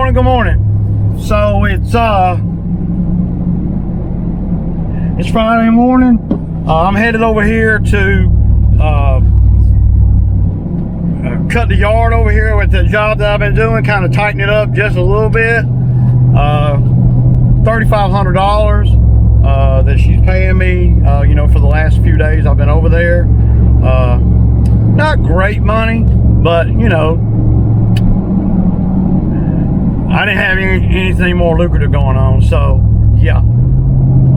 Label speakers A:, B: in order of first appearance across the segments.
A: morning, good morning. So it's Friday morning. I'm headed over here to cut the yard over here with the job that I've been doing, kind of tighten it up just a little bit. $3,500 that she's paying me, for the last few days I've been over there. Not great money, but I didn't have anything more lucrative going on, so yeah.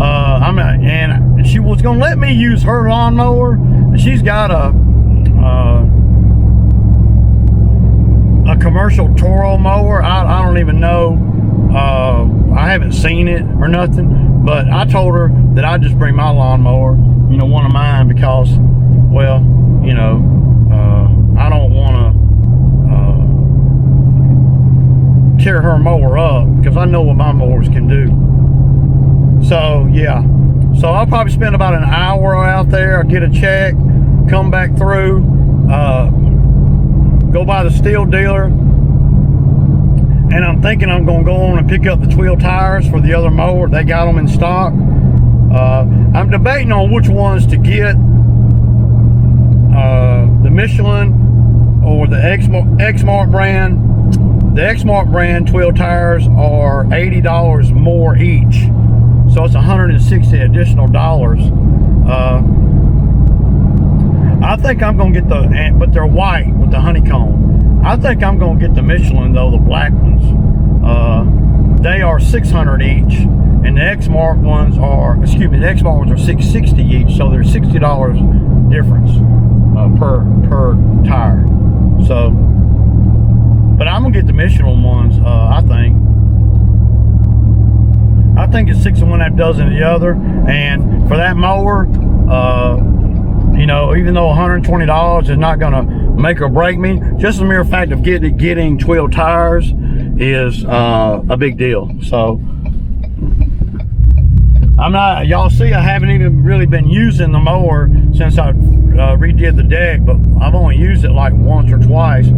A: And she was gonna let me use her lawnmower. She's got a commercial Toro mower. I don't even know. I haven't seen it or nothing, but I told her that I'd just bring my lawnmower, one of mine, because, well, I don't want to tear her mower up, because I know what my mowers can do. So yeah, so I'll probably spend about an hour out there. I'll get a check, come back through, go by the steel dealer, and I'm thinking I'm going to go on and pick up the Tweels tires for the other mower. They got them in stock. I'm debating on which ones to get, the Michelin or the Exmark brand. The Exmark brand Tweels tires are $80 more each, so it's $160 additional dollars. I think I'm gonna get but they're white with the honeycomb. I think I'm gonna get the Michelin though, the black ones. They are $600 each, and the Exmark ones are, the Exmark ones are $660 each, so there's $60 difference per tire. So, but I'm gonna get the Michelin ones. I think it's 6 of one, half dozen of the other. And for that mower, even though $120 is not gonna make or break me, just the mere fact of getting Tweels tires is a big deal. So y'all see, I haven't even really been using the mower since I redid the deck, but I've only used it like once or twice,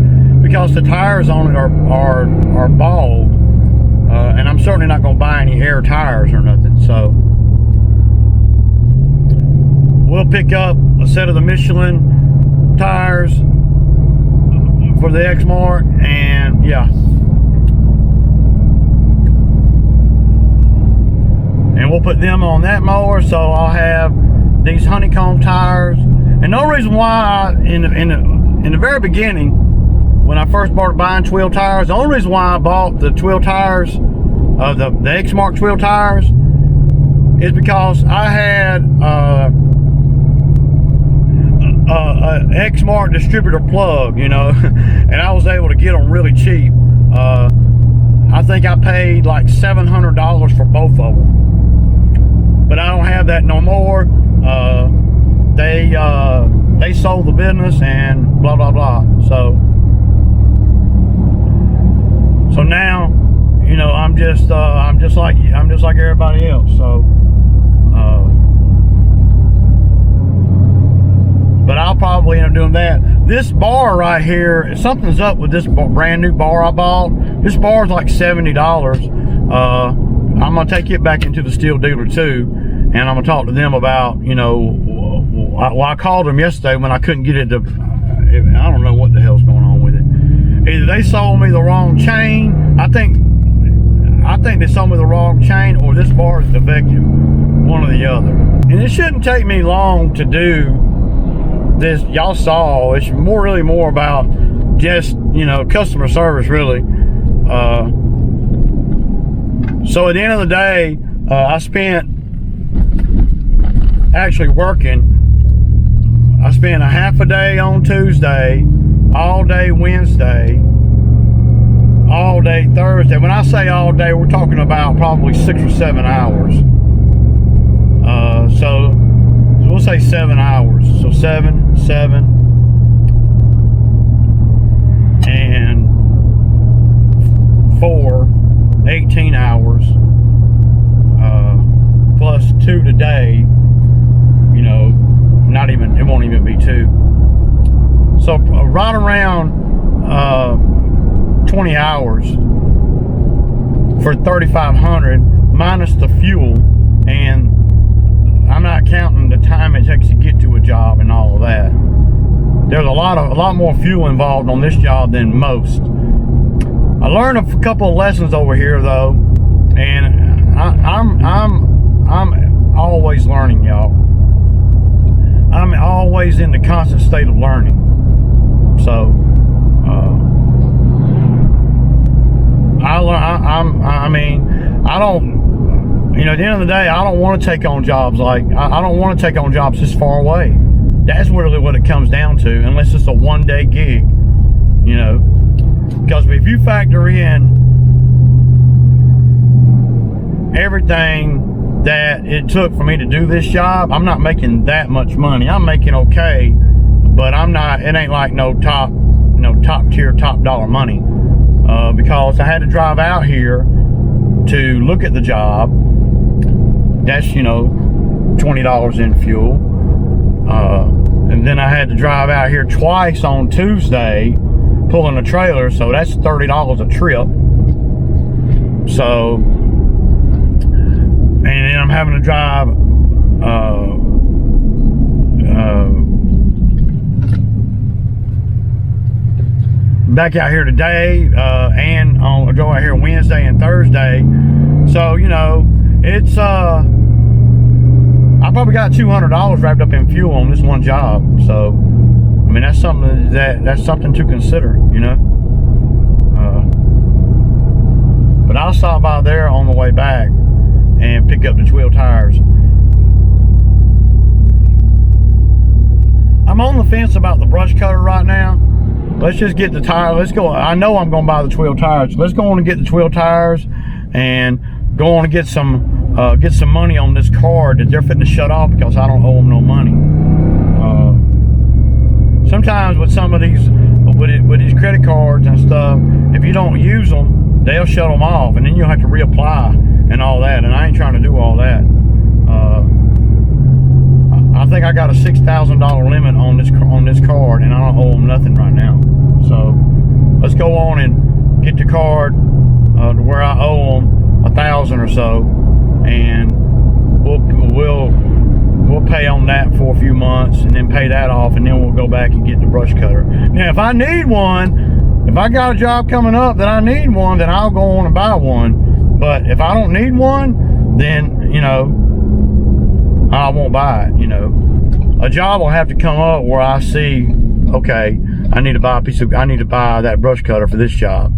A: because the tires on it are bald, and I'm certainly not going to buy any air tires or nothing. So we'll pick up a set of the Michelin tires for the Exmark, and yeah, and we'll put them on that mower. So I'll have these honeycomb tires. And no reason why in the very beginning, when I first started buying Tweels tires, the only reason why I bought the Tweels tires, the Exmark Tweels tires, is because I had a Exmark distributor plug, and I was able to get them really cheap. I think I paid like $700 for both of them, but I don't have that no more. They sold the business and blah blah blah. So now, I'm just like everybody else. So, but I'll probably end up doing that. This bar right here, something's up with this brand new bar I bought. This bar is like $70. I'm gonna take it back into the steel dealer too, and I'm gonna talk to them about, I called them yesterday when I couldn't get it to, I don't know what the hell's going on with it. Either they sold me the wrong chain. I think they sold me the wrong chain, or this bar is defective, one or the other. And it shouldn't take me long to do this. Y'all saw, it's really more about just, customer service, really. So at the end of the day, I spent actually working. I spent a half a day on Tuesday, all day Wednesday, all day Thursday. When I say all day, we're talking about probably 6 or 7 hours. So we'll say 7 hours. So 7, and 4, 18 hours, plus 2 today. Not even, it won't even be 2. So right around 20 hours for $3,500 minus the fuel, and I'm not counting the time it takes to get to a job and all of that. There's a lot more fuel involved on this job than most. I learned a couple of lessons over here though, and I'm always learning, y'all. I'm always in the constant state of learning. So I don't, you know, at the end of the day, I don't want to take on jobs like, I don't want to take on jobs this far away. That's really what it comes down to, unless it's a one-day gig, you know. Because if you factor in everything that it took for me to do this job, I'm not making that much money. I'm making okay, but I'm not, it ain't like no top tier, top dollar money. Because I had to drive out here to look at the job. That's, you know, $20 in fuel. And then I had to drive out here twice on Tuesday pulling a trailer, so that's $30 a trip. So, and then I'm having to drive back out here today, and I'll go out here Wednesday and Thursday. So, you know, it's I probably got $200 wrapped up in fuel on this one job. So, I mean, that's something to consider, you know. But I'll stop by there on the way back and pick up the Tweels tires. I'm on the fence about the brush cutter right now. Let's just get the tire. Let's go. I know I'm going to buy the Tweels tires. Let's go on and get the Tweels tires and go on and get some money on this card that they're fitting to shut off, because I don't owe them no money. Sometimes with some of these, with these credit cards and stuff, if you don't use them, they'll shut them off, and then you'll have to reapply and all that. And I ain't trying to do all that. I think I got a $6,000 limit on this card, and I don't owe them nothing right now. So let's go on and get the card to where I owe them $1,000 or so, and we'll pay on that for a few months, and then pay that off, and then we'll go back and get the brush cutter. Now, if I need one, if I got a job coming up that I need one, then I'll go on and buy one. But if I don't need one, then, you know, I won't buy it. You know, a job will have to come up where I see, okay, I need to buy that brush cutter for this job.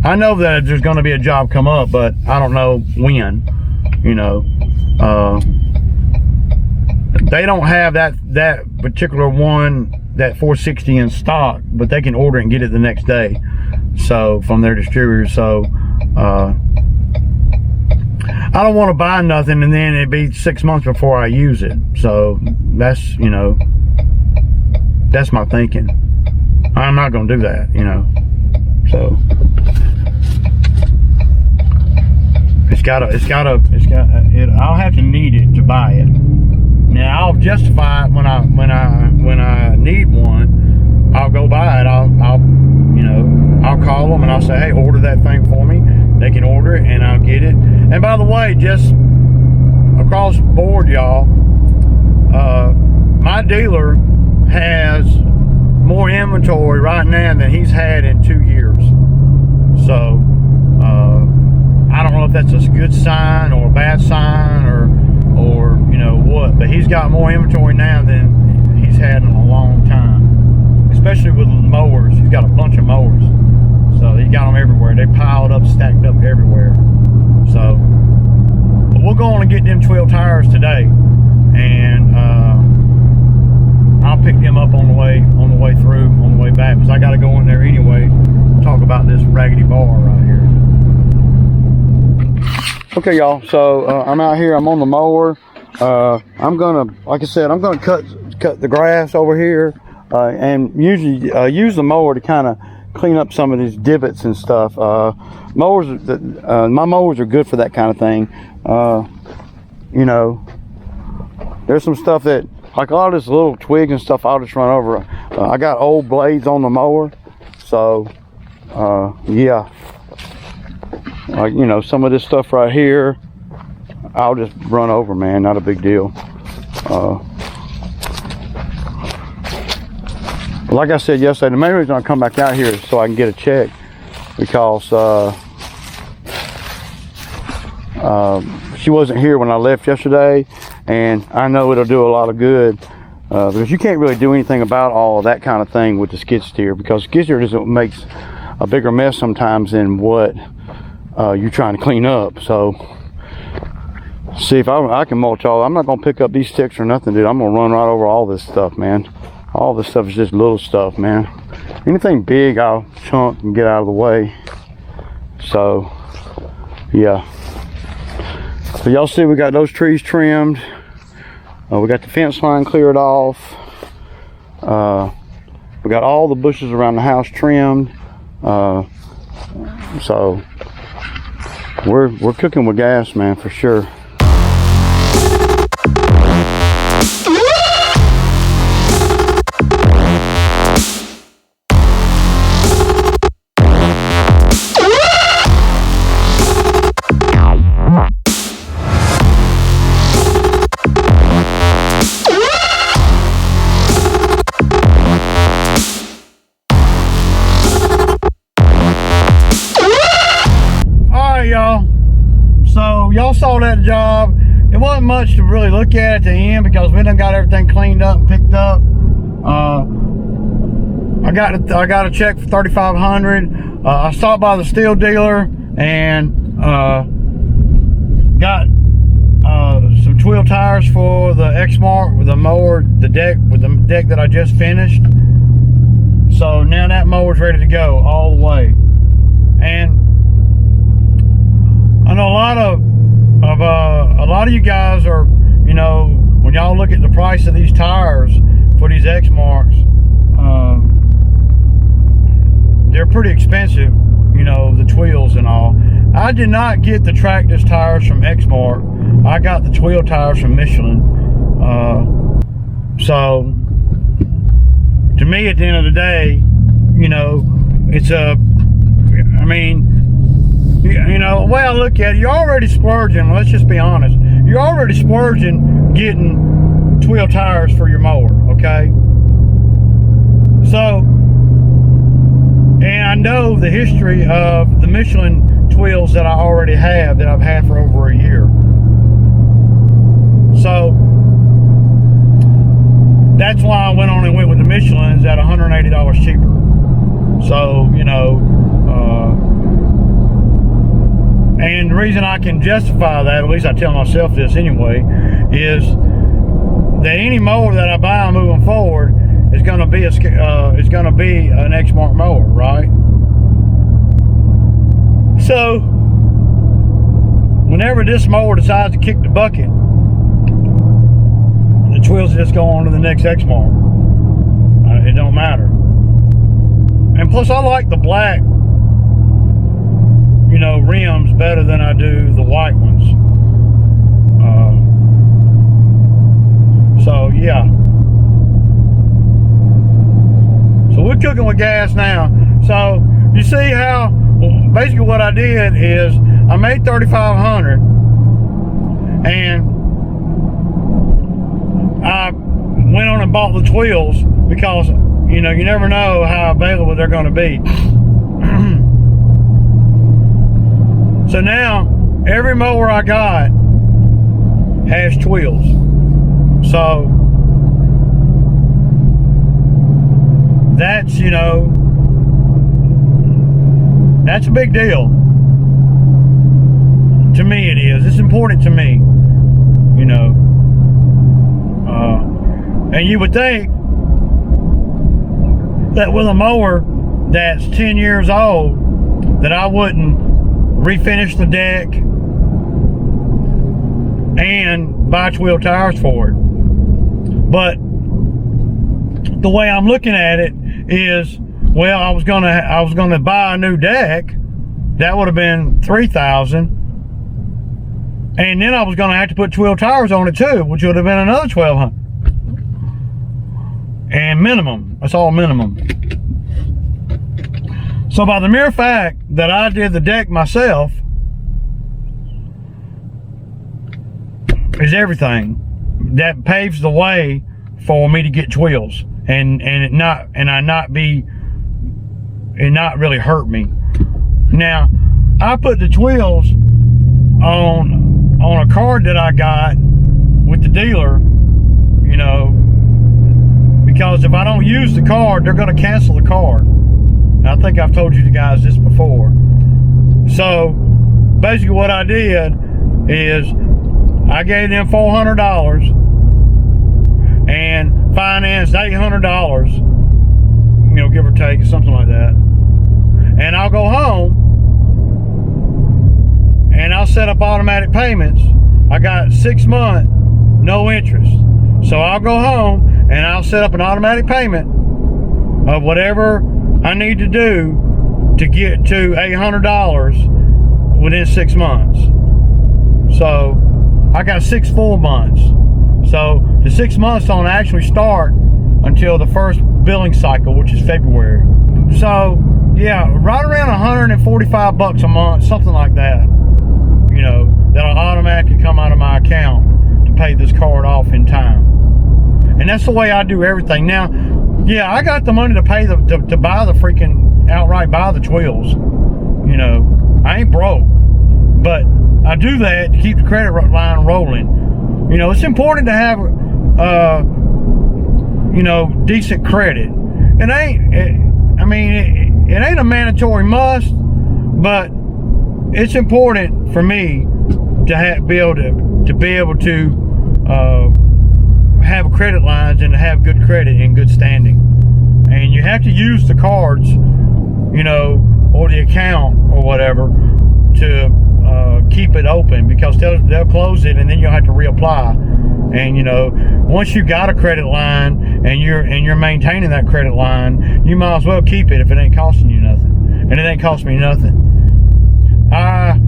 A: I know that there's going to be a job come up, but I don't know when. You know, they don't have that particular one, that 460 in stock, but they can order it and get it the next day. So from their distributor. So I don't want to buy nothing and then it'd be 6 months before I use it. So that's, you know, that's my thinking. I'm not going to do that, you know. So I'll have to need it to buy it. Now I'll justify it when I need one. I'll go buy it. I'll call them and I'll say, hey, order that thing for me. They can order it and I'll get it. And by the way, just across the board, y'all, my dealer has more inventory right now than he's had in 2 years. So I don't know if that's a good sign or a bad sign or you know what, but he's got more inventory now than he's had in a long time, especially with mowers. He's got a bunch of mowers, so he got them everywhere. They piled up, stacked up everywhere. So but we'll go on and get them Tweels tires today, and I'll pick them up on the way through, on the way back, because I got to go in there anyway to talk about this raggedy bar right here. Okay, y'all, so I'm out here. I'm on the mower. I'm gonna, like I said, I'm gonna cut the grass over here, and usually use the mower to kind of clean up some of these divots and stuff. My mowers are good for that kind of thing. You know, there's some stuff that, like a lot of this little twigs and stuff, I'll just run over. I got old blades on the mower, so yeah. Like, you know, some of this stuff right here, I'll just run over, man. Not a big deal. Like I said yesterday, the main reason I come back out here is so I can get a check, because she wasn't here when I left yesterday, and I know it'll do a lot of good, because you can't really do anything about all of that kind of thing with the skid steer, because skid steer just makes a bigger mess sometimes than what you're trying to clean up. So see if I can mulch all. I'm not gonna pick up these sticks or nothing, dude. I'm gonna run right over all this stuff, man. All this stuff is just little stuff, man. Anything big, I'll chunk and get out of the way. So, yeah. So y'all see we got those trees trimmed. We got the fence line cleared off. We got all the bushes around the house trimmed. So we're cooking with gas, man, for sure. Y'all saw that job. It wasn't much to really look at the end, because we done got everything cleaned up and picked up. I got a check for $3,500. I stopped by the steel dealer and got some Tweel tires for the Exmark with the mower, the deck that I just finished. So now that mower's ready to go all the way. And I know a lot of you guys are, you know, when y'all look at the price of these tires for these Exmarks, they're pretty expensive, you know, the Tweels and all. I did not get the Tractus tires from Exmark. I got the Tweel tires from Michelin. So to me, at the end of the day, you know, it's I mean, you know, the way I look at it, you're already splurging. Let's just be honest. You're already splurging getting Tweel tires for your mower, okay? So, and I know the history of the Michelin Tweels that I already have, that I've had for over a year. So, that's why I went on and went with the Michelins at $180 cheaper. So, you know, and the reason I can justify that, at least I tell myself this anyway, is that any mower that I buy moving forward is going to be an Exmark mower, right? So whenever this mower decides to kick the bucket, the Tweels just go on to the next Exmark. It don't matter. And plus, I like the black, you know, rims better than I do the white ones. So yeah. So we're cooking with gas now. So you see how basically what I did is I made $3,500, and I went on and bought the Tweels, because, you know, you never know how available they're going to be. So now every mower I got has Tweels. So that's, you know, that's a big deal. To me it is. It's important to me, you know. And you would think that with a mower that's 10 years old, that I wouldn't refinish the deck and buy Tweel tires for it. But the way I'm looking at it is, well, I was gonna buy a new deck. That would have been $3,000, and then I was gonna have to put Tweel tires on it too, which would have been another $1,200. And minimum. That's all minimum. So by the mere fact that I did the deck myself, is everything. That paves the way for me to get Tweels and not really hurt me. Now, I put the Tweels on a card that I got with the dealer, you know, because if I don't use the card, they're going to cancel the card. And I think I've told you guys this before. So basically what I did is I gave them $400 and financed $800, you know, give or take, something like that. And I'll go home and I'll set up automatic payments. I got 6 months, no interest. So I'll go home and I'll set up an automatic payment of whatever I need to do to get to $800 within 6 months. So I got 6 full months. So the 6 months don't actually start until the first billing cycle, which is February. So yeah, right around 145 bucks a month, something like that, you know, that'll automatically come out of my account to pay this card off in time. And that's the way I do everything. Now, yeah, I got the money to pay to buy the freaking, outright buy the Tweels. You know, I ain't broke, but I do that to keep the credit line rolling. You know, it's important to have, you know, decent credit. It ain't a mandatory must, but it's important for me to be able to have credit lines and to have good credit and good standing. And you have to use the cards, you know, or the account or whatever to keep it open, because they'll close it and then you'll have to reapply. And you know, once you got a credit line and you're maintaining that credit line, you might as well keep it if it ain't costing you nothing. And it ain't cost me nothing. I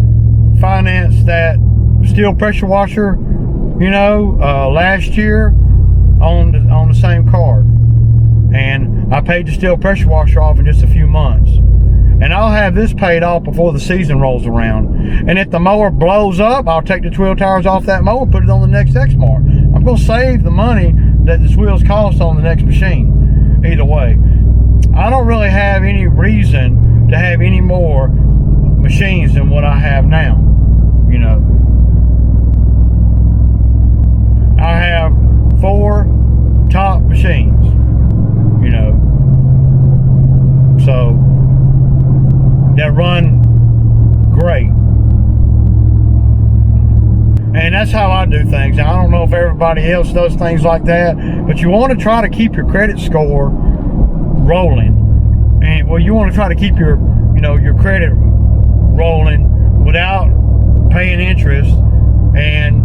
A: financed that steel pressure washer, you know, last year on the same card, and I paid the steel pressure washer off in just a few months. And I'll have this paid off before the season rolls around. And if the mower blows up, I'll take the Tweel tires off that mower, put it on the next Exmark. I'm going to save the money that the Tweels cost on the next machine. Either way, I don't really have any reason to have any more machines than what I have now. You know, I have 4 top machines, you know, so that run great. And that's how I do things. Now, I don't know if everybody else does things like that, but you want to try to keep your credit score rolling. And well, you want to try to keep your, you know, your credit rolling without paying interest, and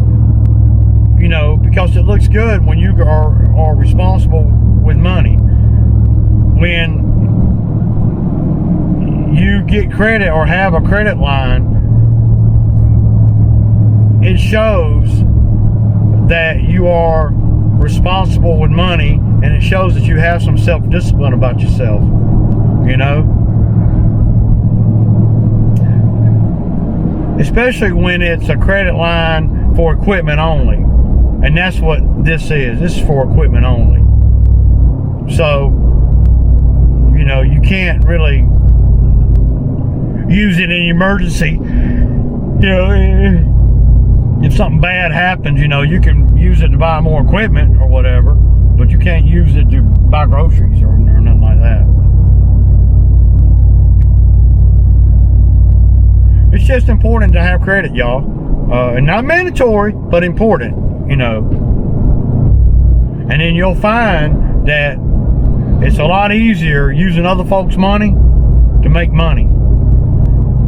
A: you know, because it looks good when you are responsible with money. When you get credit or have a credit line, it shows that you are responsible with money, and it shows that you have some self-discipline about yourself, you know. Especially when it's a credit line for equipment only. And that's what this is. This is for equipment only. So, you know, you can't really use it in emergency. You know, if something bad happens, you know, you can use it to buy more equipment or whatever, but you can't use it to buy groceries or nothing like that. It's just important to have credit, y'all. And not mandatory, but important, you know. And then you'll find that it's a lot easier using other folks' money to make money.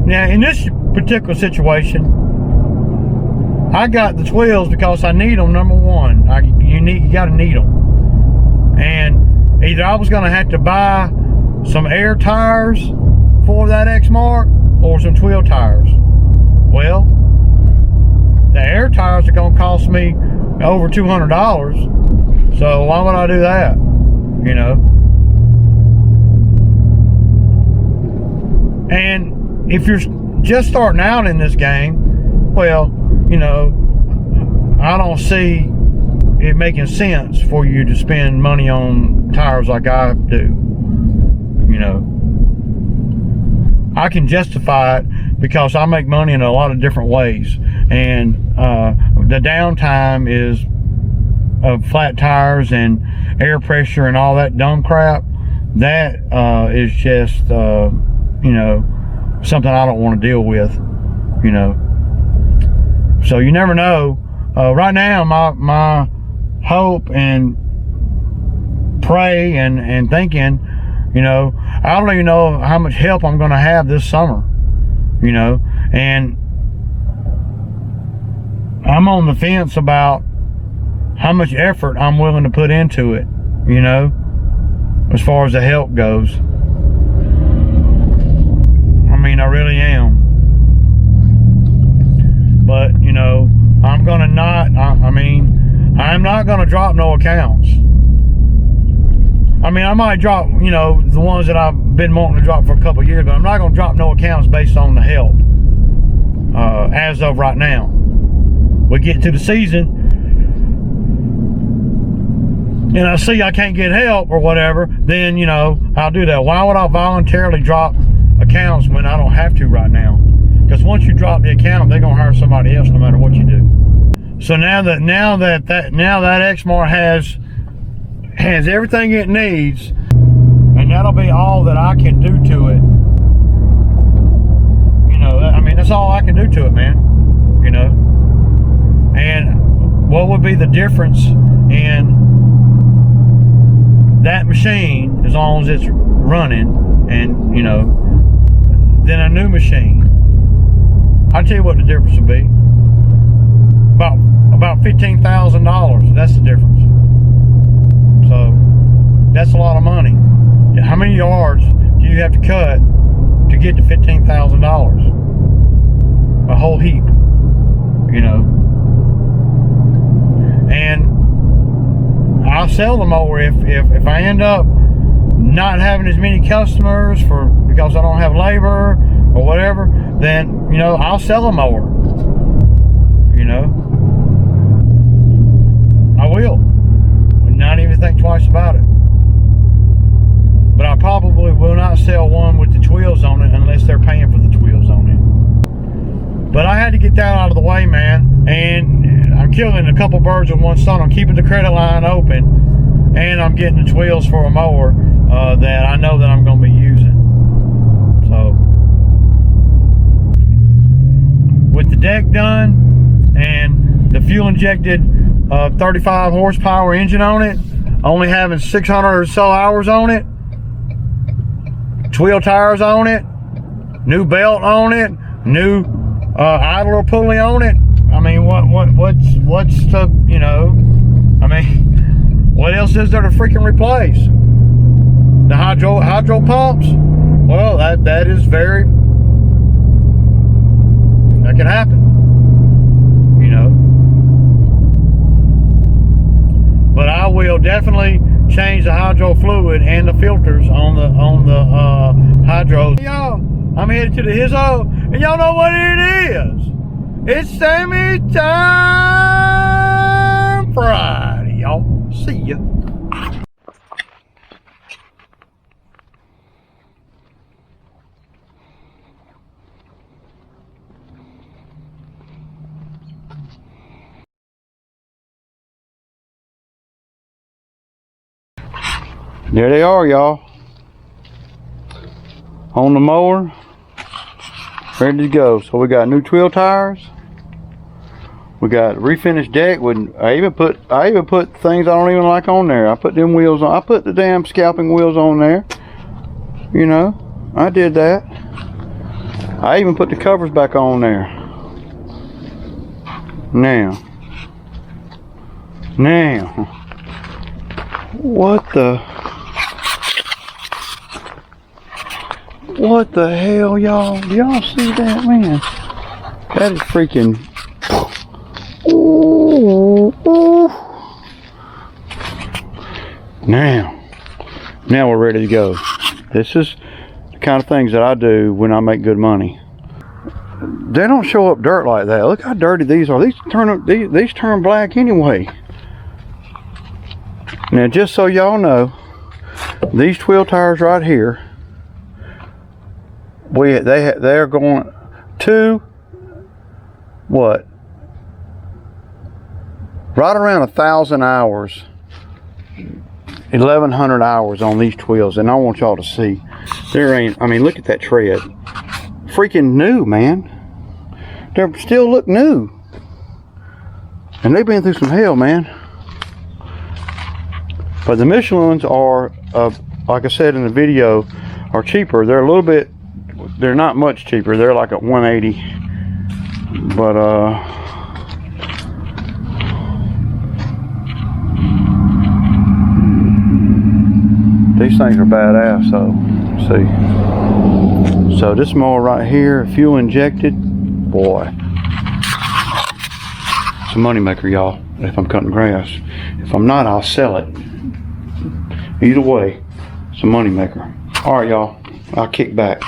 A: Now, in this particular situation, I got the Tweels because I need them. Number one, you gotta need them. And either I was gonna have to buy some air tires for that Exmark or some Tweel tires. Well, the air tires are gonna cost me over $200. So why would I do that? You know. And if you're just starting out in this game, well, you know, I don't see it making sense for you to spend money on tires like I do. You know, I can justify it because I make money in a lot of different ways, and the downtime is of flat tires and air pressure and all that dumb crap. That is just you know, something I don't want to deal with. You know, so you never know. Right now, my hope and pray and thinking, you know, I don't even know how much help I'm going to have this summer, you know, and I'm on the fence about how much effort I'm willing to put into it, you know, as far as the help goes. I mean, I really am. But, you know, I'm going to not, I'm not going to drop no accounts. I mean, I might drop, you know, the ones that I've been wanting to drop for a couple of years, but I'm not going to drop no accounts based on the help as of right now. We get to the season and I see I can't get help or whatever, then, you know, I'll do that. Why would I voluntarily drop accounts when I don't have to right now? Because once you drop the account, they're gonna hire somebody else no matter what you do. So now that Exmart has everything it needs, and that'll be all that I can do to it. You know, I mean, that's all I can do to it, man. You know, and what would be the difference in that machine, as long as it's running, and you know, than a new machine? I'll tell you what the difference would be. About $15,000. That's the difference. So that's a lot of money. How many yards do you have to cut to get to $15,000? A whole heap, you know. And I'll sell the mower if I end up not having as many customers because I don't have labor or whatever, then, you know, I'll sell a mower. You know, I will. Not even think twice about it. But I probably will not sell one with the Tweels on it unless they're paying for the Tweels on it. But I had to get that out of the way, man. And I'm killing a couple birds with one stone. I'm keeping the credit line open, and I'm getting the Tweels for a mower that I know that I'm going to be using. So, with the deck done and the fuel injected 35 horsepower engine on it, only having 600 or so hours on it, Tweel tires on it, new belt on it, new idler pulley on it. I mean, what's the, you know, I mean, what else is there to freaking replace? The hydro pumps? Well, that is very, that can happen, you know. But I will definitely change the hydro fluid and the filters on the hydros. Y'all, I'm headed to the Hizzo, and y'all know what it is. It's Sammy Time Friday, y'all. See ya. There they are, y'all. On the mower, ready to go. So we got new Tweel tires. We got refinished deck. I even put things I don't even like on there. I put them wheels on. I put the damn scalping wheels on there. You know, I did that. I even put the covers back on there. Now, what the hell, y'all? Do y'all see that, man? That is freaking. Ooh. Now we're ready to go. This is the kind of things that I do when I make good money. they don't show up dirt like that. Look how dirty these are. These turn black anyway. Now, just so y'all know, these Tweel tires right here, they're going to what? Right around 1,000 hours, 1,100 hours on these Tweels, and I want y'all to see. I mean, look at that tread. Freaking new, man. They still look new. And they've been through some hell, man. But the Michelins are, like I said in the video, are cheaper. They're a little bit, they're not much cheaper. They're like at 180. But, these things are badass, so see. So this mower right here, fuel injected, boy. It's a money maker, y'all, if I'm cutting grass. If I'm not, I'll sell it. Either way, it's a money maker. All right, y'all, I'll kick back.